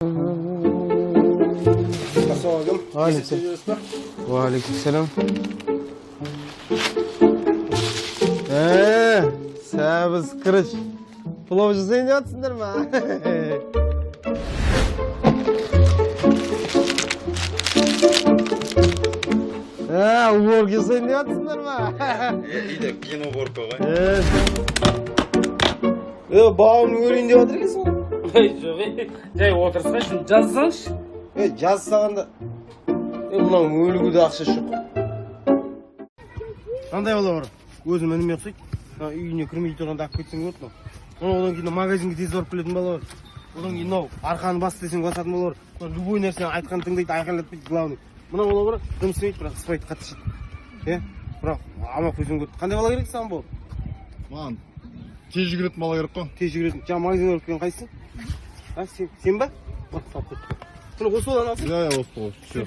Assalamualaikum. Waalaikumsalam. Sabız kırış. Pulov жасайын деп жатсыңдар ма? Уборка жасайын деп жатсыңдар ма? İyi кино уборка ғой. Бауын көрейін деп жатыр екенсің ғой. Жоқ, жай отырсайшы, жазсаңшы. Жазсағанда мынау өлігуде ақша жоқ. Қандай бала бар? Өзім ініме ұқсайды. Үйіне кірмей тұрғанда алып кетсең болады мынау. Одан кейін магазинге тез барып келетін бала бар. Одан кейін мынау арқаны бас десең басатын бала бар. Любой нәрсені айтқанын тыңдайды, айқайлатпайды, главный. Мынау бала бар, дым істемейді, бірақ спайды, қатты ішеді. Бірақ амал қойсаң көрді. Қандай бала керек саған бұл? Маған тез жүгіретін бала керек қой. Тез жүгіретін. Жаңа магазинге барып келген қайсың? Сен ба? Осы баланы алсың? Иә, осы. Все.